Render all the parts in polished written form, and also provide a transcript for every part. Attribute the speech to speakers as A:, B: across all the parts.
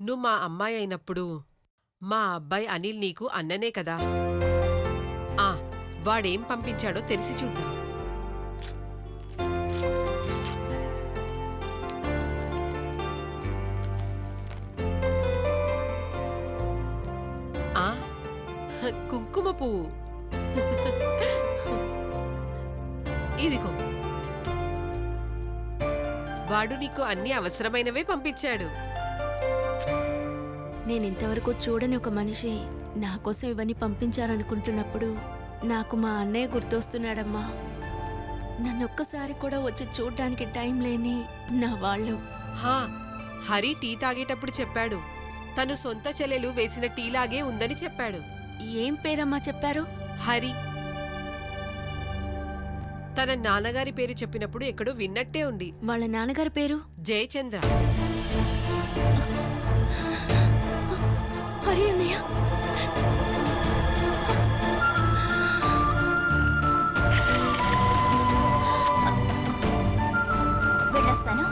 A: నువ్వు మా అమ్మాయి అయినప్పుడు మా అబ్బాయి అనిల్ నీకు అన్ననే కదా. ఆ వాడేం పంపించాడో తెలిసి చూద్దాం. ఆ కుంకుమ పువ్వు. ఇదిగో, వాడు నీకు అన్ని అవసరమైనవే పంపించాడు.
B: నేనింతవరకు చూడని ఒక మనిషి నా కోసం ఇవన్నీ పంపించారనుకుంటున్నప్పుడు నాకు మా అన్నయ్య గుర్తొస్తున్నాడమ్మా. నన్నొక్కసారి కూడా వచ్చి చూడ్డానికి టైం లేని నా వాళ్ళు.
A: హా, హరి టీ తాగేటప్పుడు చెప్పాడు. తను సొంత చెల్లెలు వేసిన టీలాగే ఉందని చెప్పాడు.
B: ఏం పేరమ్మా చెప్పారు?
A: హరి. తన నాన్నగారి పేరు చెప్పినప్పుడు ఎక్కడో విన్నట్టే ఉంది.
B: వాళ్ళ నాన్నగారి పేరు?
A: జయచంద్ర.
B: హరి అన్నయ్య.
C: వెళ్ళొస్తాను.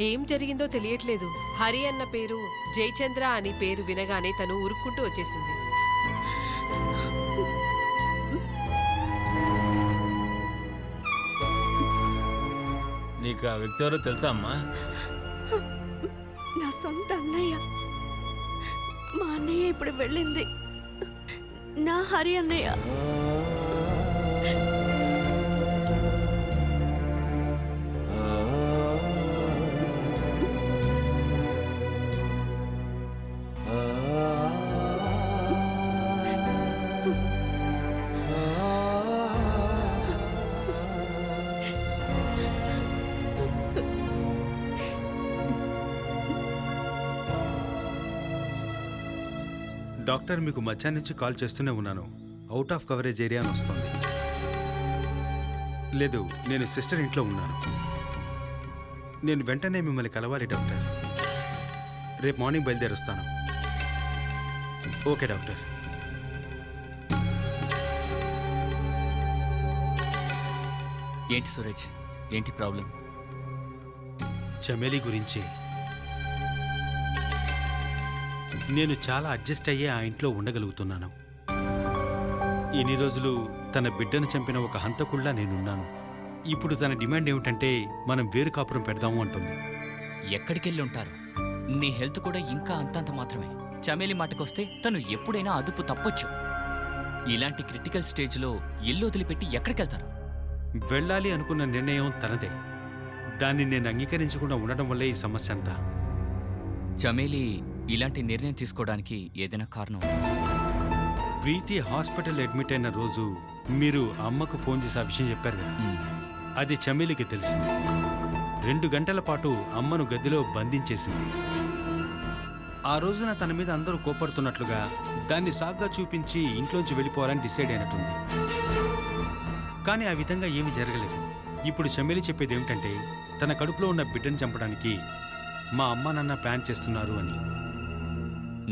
A: ఏం జరిగిందో తెలియట్లేదు. హరి అన్న పేరు జయచంద్ర అని పేరు వినగానే తను ఉరుక్కుంటూ వచ్చేసింది.
D: నీకు ఆ వ్యక్తి ఎవరో తెలుసా అమ్మా?
B: నా సొంత అన్నయ్య. మా అన్నయ్య ఇప్పుడు వెళ్ళింది నా హరి అన్నయ్య.
E: డాక్టర్, మీకు మధ్యాహ్నం నుంచి కాల్ చేస్తూనే ఉన్నాను. అవుట్ ఆఫ్ కవరేజ్ ఏరియా అని వస్తుంది. లేదు, నేను సిస్టర్ ఇంట్లో ఉన్నాను. నేను వెంటనే మిమ్మల్ని కలవాలి డాక్టర్. రేపు మార్నింగ్ బయలుదేరుస్తాను. Okay doctor.
F: ఏంటి సురేష్, ఏంటి ప్రాబ్లం?
E: చమేలి గురించి. నేను చాలా అడ్జస్ట్ అయ్యే ఆ ఇంట్లో ఉండగలుగుతున్నాను. ఇన్ని రోజులు తన బిడ్డను చంపిన ఒక హంతకుల్లా నేనున్నాను. ఇప్పుడు తన డిమాండ్ ఏమిటంటే మనం వేరు కాపురం పెడదాము అంటుంది.
F: ఎక్కడికెళ్ళి ఉంటారు? నీ హెల్త్ కూడా ఇంకా అంతంత మాత్రమే. చమేలి మాటకొస్తే తను ఎప్పుడైనా అదుపు తప్పొచ్చు. ఇలాంటి క్రిటికల్ స్టేజ్లో ఇల్లు వదిలిపెట్టి ఎక్కడికెళ్తారు?
E: వెళ్ళాలి అనుకున్న నిర్ణయం తనదే. దాన్ని నేను అంగీకరించకుండా ఉండడం వల్లే ఈ సమస్య అంతా.
F: చమేలి ఇలాంటి నిర్ణయం తీసుకోవడానికి ఏదైనా కారణం ఉందా?
E: ప్రీతి హాస్పిటల్ అడ్మిట్ అయిన రోజు మీరు అమ్మకు ఫోన్ చేసి ఆ విషయం చెప్పారు కదా, అది చమేలికి తెలిసింది. 2 గంటల పాటు అమ్మను గదిలో బంధించేసింది. ఆ రోజున తన మీద అందరూ కోపడుతున్నట్లుగా దాన్ని సాగ్గా చూపించి ఇంట్లోంచి వెళ్ళిపోవాలని డిసైడ్ అయినట్టుంది. కానీ ఆ విధంగా ఏమీ జరగలేదు. ఇప్పుడు చమేలి చెప్పేది ఏమిటంటే తన కడుపులో ఉన్న బిడ్డను చంపడానికి మా అమ్మ నాన్న ప్లాన్ చేస్తున్నారు అని.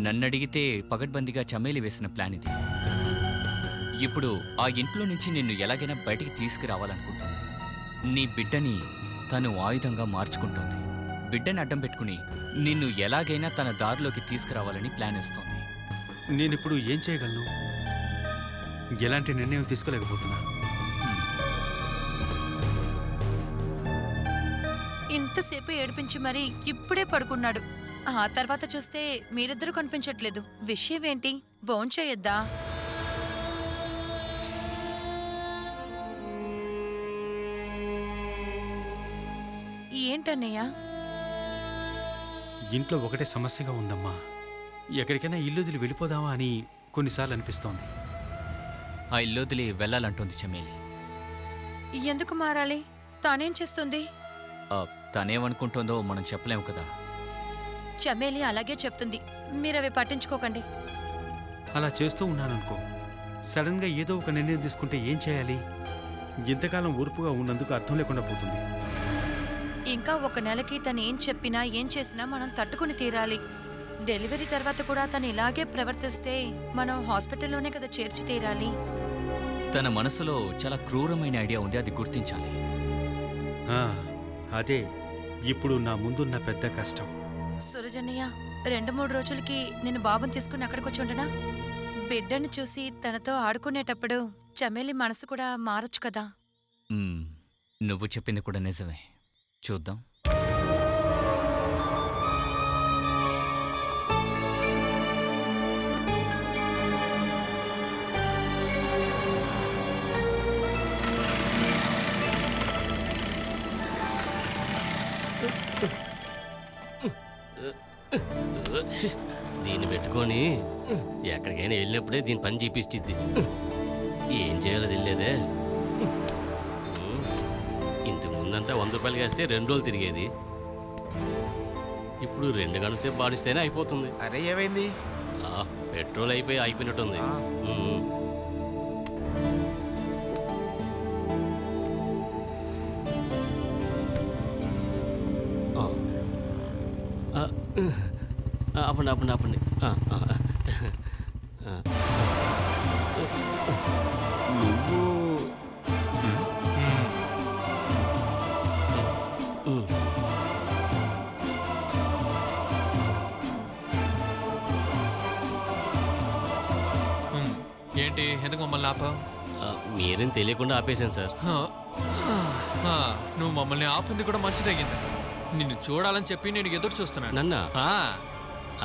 F: నన్నడిగితే పగడ్బందీగా చమేలి వేసిన ప్లాన్ ఇది. ఇప్పుడు ఆ ఇంట్లో నుంచి నిన్ను ఎలాగైనా బయటికి తీసుకురావాలనుకుంటుంది. నీ బిడ్డని తను ఆయుధంగా మార్చుకుంటోంది. బిడ్డని అడ్డం పెట్టుకుని నిన్ను ఎలాగైనా తన దారిలోకి తీసుకురావాలని ప్లాన్ వేస్తోంది.
E: నేనిప్పుడు ఏం చేయగలను? ఎలాంటి నిర్ణయం తీసుకోలేకపోతున్నా.
C: ఇంతసేపు ఏడిపించి మరి ఇప్పుడే పడుకున్నాడు. ఆ తర్వాత చూస్తే మీరిద్దరూ కనిపించట్లేదు. విషయం ఏంటి? భోంచేయొద్దా? ఏంటన్నయ్య?
E: ఇంట్లో ఒకటే సమస్యగా ఉందమ్మా. ఎక్కడికైనా ఇల్లు వదిలి వెళ్ళిపోదామా అని కొన్నిసార్లు అనిపిస్తోంది.
F: ఆ ఇల్లు వదిలి వెళ్ళాలంటోంది చమేలి.
C: ఎందుకు మారాలి? తానేం చేస్తుంది?
F: తనేమనుకుంటుందో మనం చెప్పలేము కదా.
C: చమేలి అలాగే చెప్తుంది. మీరవి పట్టించుకోకండి.
E: అలా చేస్తూ ఉన్నాననుకో, సడన్గా ఏదో ఒక నిర్ణయం తీసుకుంటే ఏం చేయాలి? ఇంతకాలం ఊర్పుగా ఉన్నందుకు అర్థం లేకుండా పోతుంది.
C: ఇంకా 1 నెలకి తను ఏం చెప్పినా ఏం చేసినా మనం తట్టుకుని తీరాలి. డెలివరీ తర్వాత కూడా తను ఇలాగే ప్రవర్తిస్తే మనం హాస్పిటల్లోనే కదా చేర్చి తీరాలి.
F: తన మనసులో చాలా క్రూరమైన ఐడియా ఉంది, అది గుర్తించాలి.
E: ఆ, అదే ఇప్పుడు నా ముందున్న పెద్ద కష్టం.
C: సురజన్నయ్య, 2-3 రోజులకి నేను బాబుని తీసుకుని అక్కడికి వచ్చి ఉండనా? బిడ్డను చూసి తనతో ఆడుకునేటప్పుడు చమేలి మనసు కూడా మారచ్చు కదా.
F: నువ్వు చెప్పింది కూడా నిజమే. చూద్దాం.
G: దీన్ని పెట్టుకొని ఎక్కడికైనా వెళ్ళినప్పుడే దీని పని చూపిస్తుంది. ఏం చేయాలో తెలియదే. ఇంతకు ముందంతా 100 రూపాయలు వేస్తే 2 రోజులు తిరిగేది. ఇప్పుడు 2 గంటల సేపు బాడిస్తేనే అయిపోతుంది.
D: అరే ఏమైంది?
G: పెట్రోల్ అయిపోయినట్టుంది. ఆపండి.
D: నువ్వు
H: ఏంటి ఎందుకు మమ్మల్ని ఆపావు?
G: మీరేం తెలియకుండా ఆపేశాను సార్.
H: నువ్వు మమ్మల్ని ఆపింది కూడా మంచిదయ్యింది. నిన్ను చూడాలని చెప్పి నేను ఎదురు చూస్తున్నాను.
G: నన్నా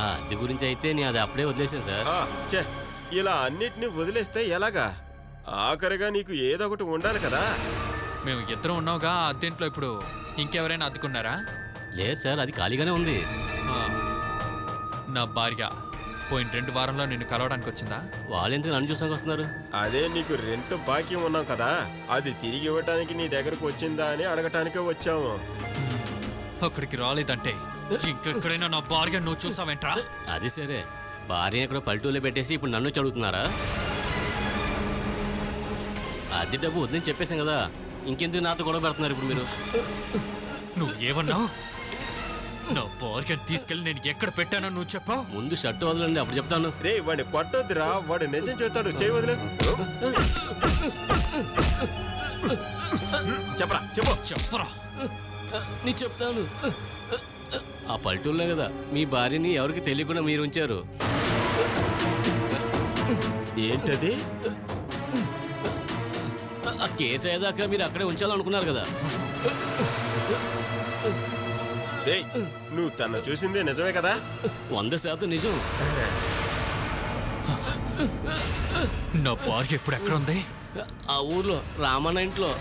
G: అది గురించి అయితే నేను అది అప్పుడే వదిలేసాను సార్.
I: ఇలా అన్నిటినీ వదిలేస్తే ఎలాగా? ఆఖరిగా నీకు ఏదో ఒకటి ఉండాలి కదా.
H: మేము ఇద్దరం ఉన్నావుగా అద్దెంట్లో. ఇప్పుడు ఇంకెవరైనా అద్దుకున్నారా?
G: లేదు సార్, అది ఖాళీగానే ఉంది.
H: నా భార్య పోయిన 2 వారంలో నిన్ను కలవడానికి వచ్చిందా?
G: వాళ్ళెందుకు నన్ను చూసానికి వస్తున్నారు?
I: అదే నీకు రెంట్ బాకీ ఉన్నాం కదా, అది తిరిగి ఇవ్వటానికి నీ దగ్గరకు వచ్చిందా అని అడగటానికే వచ్చాము.
H: అక్కడికి రాలేదంటే ఇంకెక్కడైనా నా భార్య నువ్వు చూసావేంట్రా?
G: అది సరే, భార్య కూడా పల్లెటూరులో పెట్టేసి ఇప్పుడు నన్ను చదువుతున్నారా? అది డబ్బు వద్దని చెప్పేశాం కదా, ఇంకెందుకు నాతో గొడవ పెడుతున్నారు ఇప్పుడు మీరు?
H: నువ్వు ఏమన్నావు? నా భార్యను తీసుకెళ్ళి నేను ఎక్కడ పెట్టానో నువ్వు చెప్పావు.
G: ముందు షర్టు వదలండి, అప్పుడు చెప్తాను.
I: రే వాడిని కొట్టొద్దురా, వాడు నిజం చెబుతాడు. చేయి వదిలే.
H: చెప్పరా.
G: నీ చెప్తాను. ఆ పల్లెటూరులో కదా మీ భార్యని ఎవరికి తెలియకుండా మీరు ఉంచారు.
I: ఏంటది?
G: ఆ కేసు అయ్యేదాకా మీరు అక్కడే ఉంచాలనుకున్నారు కదా.
I: నువ్వు తను చూసిందే నిజమే కదా?
G: 100% నిజం.
H: నా భార్య ఇప్పుడు ఎక్కడ ఉంది?
G: ఆ ఊర్లో రామన్న ఇంట్లో.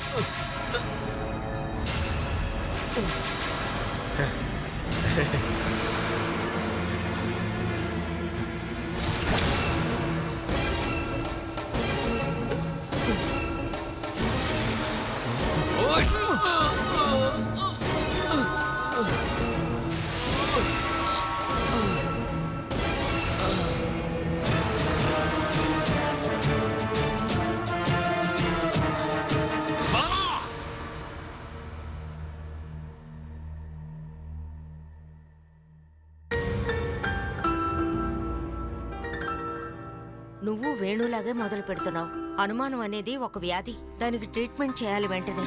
J: నువ్వు వేణులాగే మొదలు పెడుతున్నావు. అనుమానం అనేది ఒక వ్యాధి, దానికి ట్రీట్మెంట్ చేయాలి వెంటనే.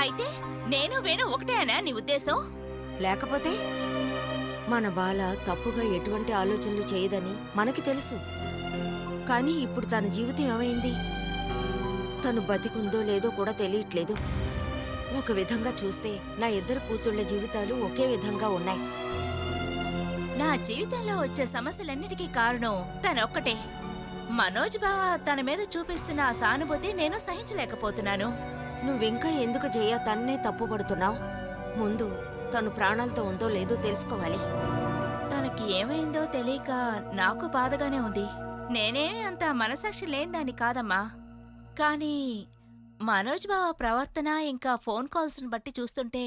B: అయితే నేను వేణు ఒకటేనా నీ ఉద్దేశం?
J: లేకపోతే మన బాల తప్పుగా ఎటువంటి ఆలోచనలు చేయదని మనకి తెలుసు. కానీ ఇప్పుడు తన జీవితం ఏమైంది? తను బతికుందో లేదో కూడా తెలియట్లేదు. ఒక విధంగా చూస్తే నా 2 కూతుళ్ల జీవితాలు ఒకే విధంగా ఉన్నాయి.
B: నా జీవితంలో వచ్చే సమస్యలన్నిటికీ కారణం తనొక్కటే. మనోజ్ బావ తన మీద చూపిస్తున్న ఆ సానుభూతి నేను సహించలేకపోతున్నాను.
J: నువ్వింకా ఎందుకు తన్నే తప్పుపడుతున్నావు? ముందు తను ప్రాణాలతో ఉందో లేదో తెలుసుకోవాలి.
B: తనకి ఏమైందో తెలియక నాకు బాధగానే ఉంది. నేనేమి అంత మనసాక్షి లేనిదాన్ని కాదమ్మా. కానీ మనోజ్ బావ ప్రవర్తన ఇంకా ఫోన్ కాల్స్ని బట్టి చూస్తుంటే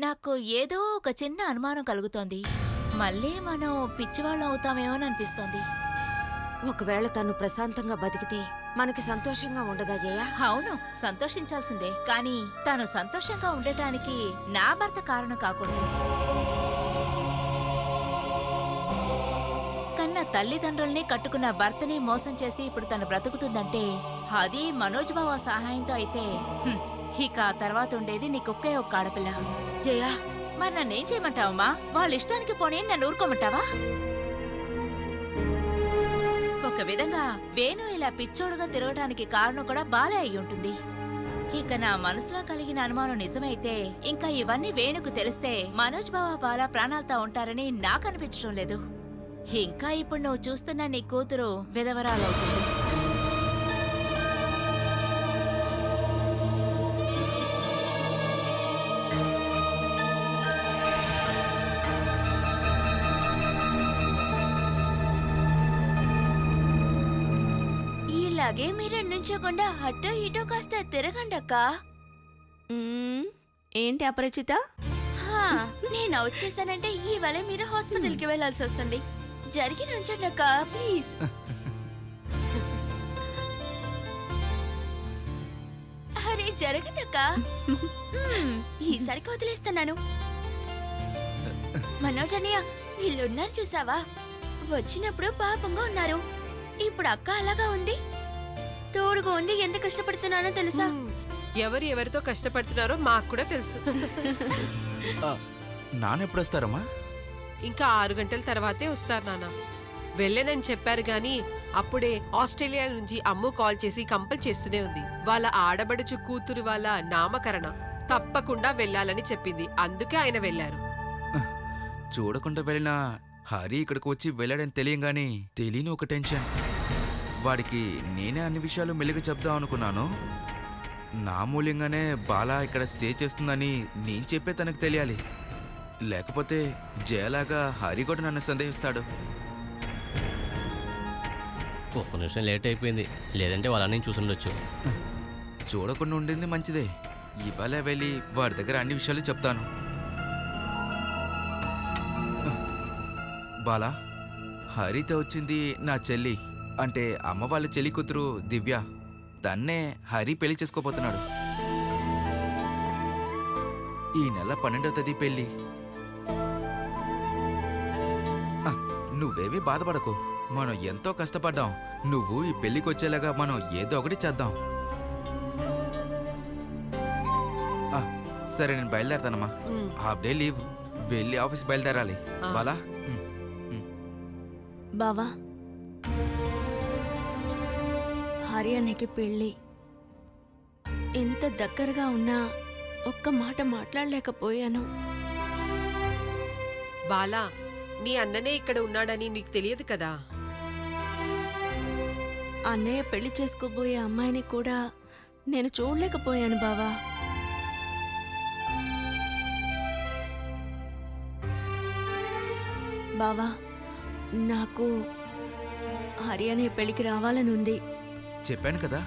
B: నాకు ఏదో ఒక చిన్న అనుమానం కలుగుతోంది. మళ్ళీ మనం పిచ్చివాళ్ళం అవుతామేమోననిపిస్తోంది.
J: ఒకవేళ తను ప్రశాంతంగా బతికితే మనకి సంతోషంగా ఉండదా జయ?
B: అవును, సంతోషించాల్సిందే. కానీ తను సంతోషంగా ఉండటానికి నా భర్త కారణం కాకూడదు. కన్న తల్లిదండ్రుల్ని కట్టుకున్న భర్తని మోసం చేసి ఇప్పుడు తను బ్రతుకుతుందంటే అది మనోజ్ బావ సహాయంతో అయితే ఇక ఆ తర్వాత ఉండేది నీకొక్కే ఒక్క ఆడపిల్ల.
J: జయ,
B: మరి నన్నేం చేయమంటావమ్మా? వాళ్ళ ఇష్టానికి పోనీ నన్ను ఊరుకోమంటావా? ఒక విధంగా వేణు ఇలా పిచ్చోడుగా తిరగడానికి కారణం కూడా బాలే అయి ఉంటుంది. ఇక నా మనసులో కలిగిన అనుమానం నిజమైతే ఇంకా ఇవన్నీ వేణుకు తెలిస్తే మనోజ్ బావ బాల ప్రాణాలతో ఉంటారని నాకు అనిపించడం లేదు. ఇంకా ఇప్పుడు నువ్వు చూస్తున్న నీ కూతురు విధవరాలవుతుంది.
K: ఇలాగే మీరు నుంచోకుండా అటో ఇటో కాస్త తిరగండక్క.
B: ఏంటి అపరిచిత?
K: నేను వచ్చేసానంటే ఇవాళ మీరు హాస్పిటల్కి వెళ్లాల్సి వస్తుంది. జరిగి నుంచోండక్క ప్లీజ్. అరే జరగండక్క. ఈసారికి వదిలేస్తున్నాను. మనోజ్ అన్నయ్య వీళ్ళున్నారు చూసావా? వచ్చినప్పుడు పాపంగా ఉన్నారు. ఇప్పుడు అక్క అలాగా ఉంది. తోడుగా ఉంది. ఎంత కష్టపడుతున్నానో తెలుసా?
A: ఎవరు ఎవరితో కష్టపడుతున్నారో మాకు కూడా తెలుసు.
L: నాన్నెప్పుడు వస్తారమ్మా?
A: ఇంకా 6 గంటల తర్వాతే వస్తారు నాన్న. వెళ్ళనని చెప్పారు గాని అప్పుడే ఆస్ట్రేలియా నుంచి అమ్ము కాల్ చేసి కంపల్ చేస్తూనే ఉంది. వాళ్ళ ఆడబడుచు కూతురు వాళ్ళ నామకరణ తప్పకుండా వెళ్ళాలని చెప్పింది. అందుకే ఆయన వెళ్ళారు.
L: చూడకుండా వెళ్ళినా హరి ఇక్కడికి వచ్చి వెళ్ళాడని తెలియంగాని తెలియని ఒక టెన్షన్. వాడికి నేనే అన్ని విషయాలు మెల్లిగా చెప్దాం అనుకున్నాను. నా మూల్యంగానే బాలా ఇక్కడ స్టే చేస్తుందని నేను చెప్పే తనకు తెలియాలి. లేకపోతే జయలాగా హరి కూడా నన్ను సందేహిస్తాడు.
G: ఒక్క నిమిషం లేట్ అయిపోయింది, లేదంటే వాళ్ళని చూసుండొచ్చు.
L: చూడకుండా ఉండింది మంచిదే. ఇవాళ వెళ్ళి వాడి దగ్గర అన్ని విషయాలు చెప్తాను. బాలా, హరితో వచ్చింది నా చెల్లి, అంటే అమ్మ వాళ్ళ చెల్లి కూతురు దివ్య. తన్నే హరి పెళ్లి చేసుకోపోతున్నాడు. ఈ నెల 12వ తేదీ పెళ్లి. నువ్వేవి బాధపడకు, మనం ఎంతో కష్టపడ్డాం. నువ్వు ఈ పెళ్లికి వచ్చేలాగా మనం ఏదో ఒకటి చేద్దాం. సరే, నేను బయలుదేరతానమ్మా. Half day leave. వెళ్ళి ఆఫీస్ బయలుదేరాలి. బాలా,
B: బావా, హర్యానాకి పెళ్ళి. ఎంత దగ్గరగా ఉన్నా ఒక్క మాట మాట్లాడలేకపోయాను.
A: బాలా, నీ అన్ననే ఇక్కడ ఉన్నాడని నీకు తెలియదు కదా.
B: అన్నయ్య పెళ్లి చేసుకోబోయే అమ్మాయిని కూడా నేను చూడలేకపోయాను బావా. బావా, నాకు హర్యానా పెళ్లికి రావాలని ఉంది.
L: చెప్పాను కదా,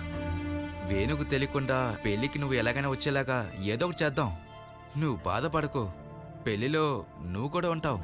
L: వేణుకు తెలియకుండా పెళ్లికి నువ్వు ఎలాగైనా వచ్చేలాగా ఏదో ఒకటి చేద్దాం. నువ్వు బాధపడకు, పెళ్లిలో నువ్వు కూడా ఉంటావు.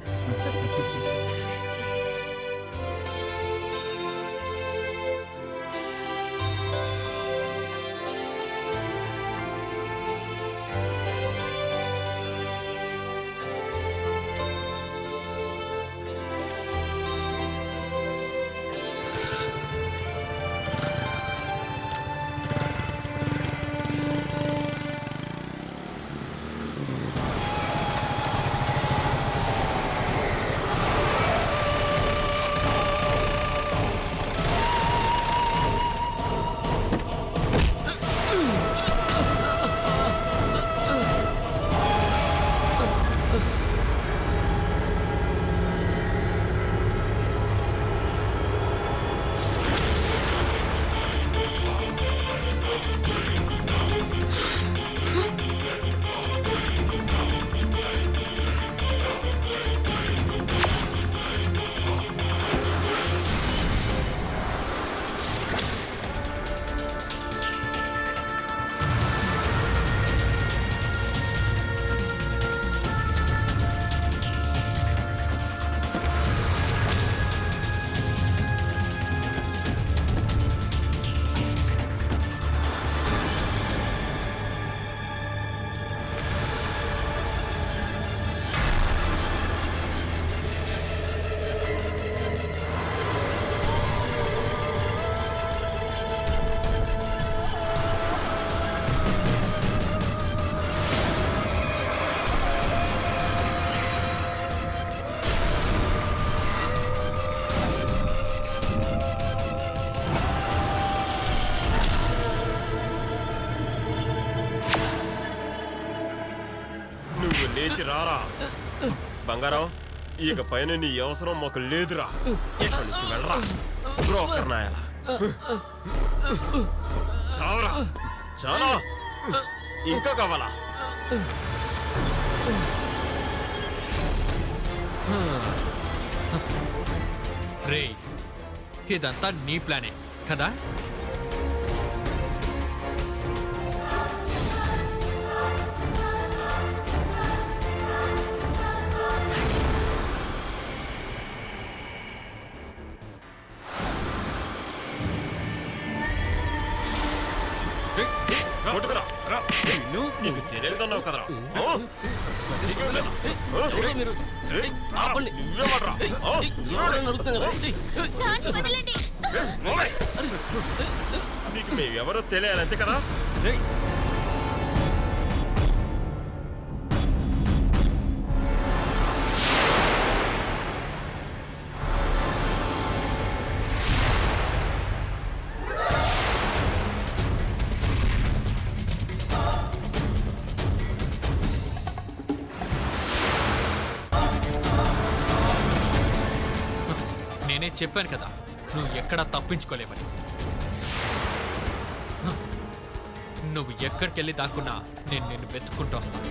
I: లేచి రారా బంగారం. ఇక పైన నీ అవసరం మాకు లేదురా. ఇక్కడి నుంచి వెళ్ళరా బ్రోకర్ నాయలా. చావరా చాలా ఇంకా కావాలా?
H: రే ఇదంతా నీ ప్లానే కదా?
I: కొట్టుకురా. నీకు తెలియదన్నావు కదరా. నీకు మేమెవరో తెలియాలంతే కదా.
H: నేనే చెప్పాను కదా నువ్వు ఎక్కడా తప్పించుకోలేవని. నువ్వు ఎక్కడికి వెళ్ళి దాక్కున్నా నేను నిన్ను వెతుక్కుంటూ వస్తాను.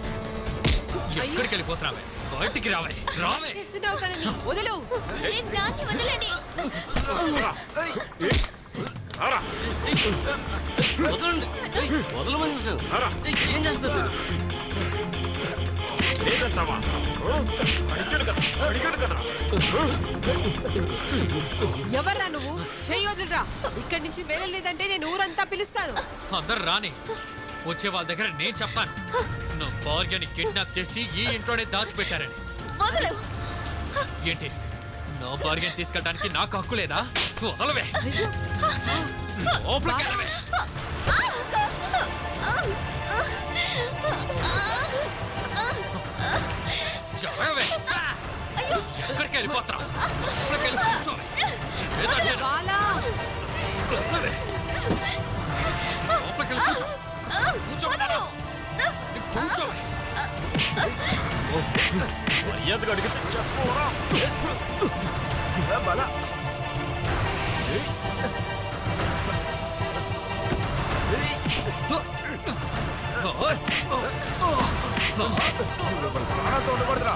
H: ఎక్కడికి వెళ్ళిపోతున్నావే? బయటికి రావే. రావే.
A: చేస్తున్నావు తనని. వదలు.
K: వదలండి.
G: ఏం చేస్తారు?
I: లేదంటావా? అడిగాడు కదా.
A: ఎవర్రా నువ్వు? చెయ్యొద్దురా. ఇక్కడి నుంచి వెళ్ళలేదంటే నేను ఊరంతా పిలుస్తాను.
H: అందరు రాని. వచ్చే వాళ్ళ దగ్గర నేను చెప్తాను నా భార్యని కిడ్నాప్ చేసి ఈ ఇంట్లోనే దాచిపెట్టారని. ఏంటి నా భార్యని తీసుకెళ్ళడానికి నాకు హక్కు లేదా? వదలవే. లోపలికి వెళ్ళవే. జరగవే. ఎక్కడికి వెళ్ళిపోతారా? లోపలికి వెళ్ళి కూర్చోవే. లోపలికి వెళ్ళి కూర్చో. కూర్చోవే.
I: మర్యాదగా అడిగితే చెప్పరా. బలా ప్రాణాలతో ఉండకూడదురా.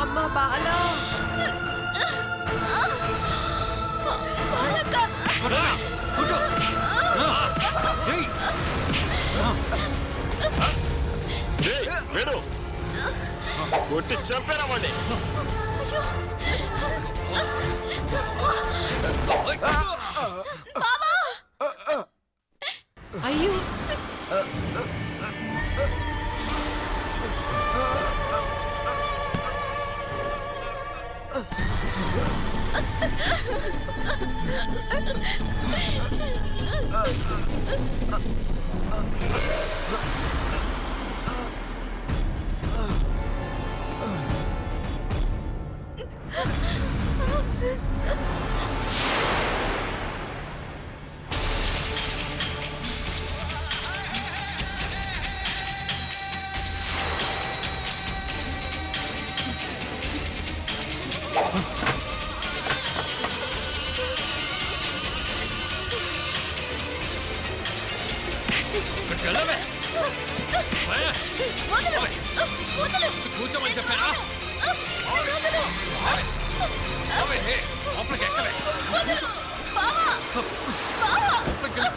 A: అమ్మా బాలా.
I: వేడు కొట్టి చంపేరా వాడిని.
A: అయ్యో
H: కూర్చోమని చెప్పారా? లోపలికి ఎక్కవే.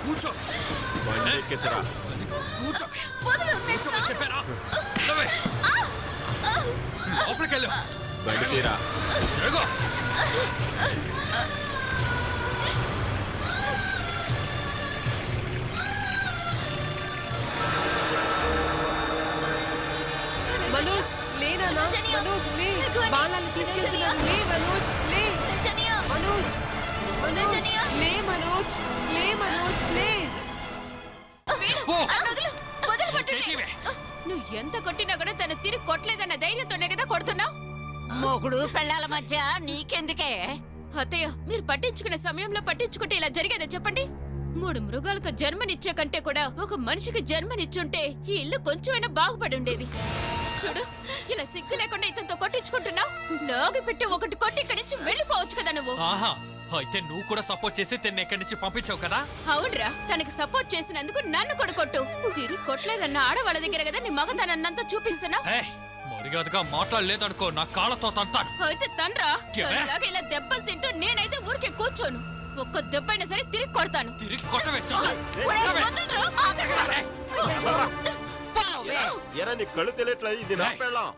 H: కూర్చో.
I: ఎక్కించరా.
H: కూర్చోమని చెప్పారా? లోపలికి వెళ్ళు.
I: బండి తీరా.
A: నానా
K: రజనీయ.
A: మనోజ్ లే
K: రఘువని.
A: బాలాన్ని తీసుకెళ్తున్నాను లే మనోజ్ లే
K: రజనీయ.
A: మనోజ్ మనోజ్
K: రజనీయ.
A: లే మనోజ్ లే మనోజ్ లే
H: చెప్పు.
K: వదిలిపెట్టండి. నువ్వు ఎంత కొట్టినా కూడా తను తిరిగి కొట్టలేదన్న ధైర్యంతోనే కదా కొడుతున్నావు.
M: మొగుడు పెళ్ళాల మధ్య నీకెందుకే?
K: అత్తయ్య మీరు పట్టించుకునే సమయంలో పట్టించుకుంటే ఇలా జరిగేదా చెప్పండి? 3 మృగాలకు జన్మనిచ్చే కంటే కూడా ఒక మనిషికి జన్మనిచ్చుంటే ఈ ఇల్లు కొంచెమైనా బాగుపడి ఉండేది. చూడు ఇలా సిగ్గు లేకుండా ఇతనితో కొట్టించుకుంటున్నావు. లాగి పెట్టి ఒకటి కొట్టి ఇక్కడి నుంచి వెళ్ళిపోవచ్చు కదా నువ్వు.
H: ఆహా అయితే నువ్వు కూడా సపోర్ట్ చేసి తిన్న ఎక్కడి నుంచి పంపించావు కదా.
K: అవునరా, తనకి సపోర్ట్ చేసినందుకు నన్ను కూడా కొట్టు. తిరిగి కొట్టలేదన్న ఆడవాళ్ళ దగ్గర కదా నీ మగతనంతా చూపిస్తున్నావు.
H: ఏయ్, మర్యాదగా మాట్లాడలేదనుకో నా కాళ్ళతో తంతాను.
K: అయితే తండ్రా
H: ఏమే?
K: అలాగే ఇలా దెబ్బలు తింటూ నేనైతే ఊరికే కూర్చోను. ఒక్క దెబ్బైనా సరే తిరిగి కొడతాను.
H: తిరిగి కొట్టవచ్చు.
K: వదలరా.
I: ఎరా నీ కళ్ళు తెలియట్లేదు ఇది నా పెళ్ళం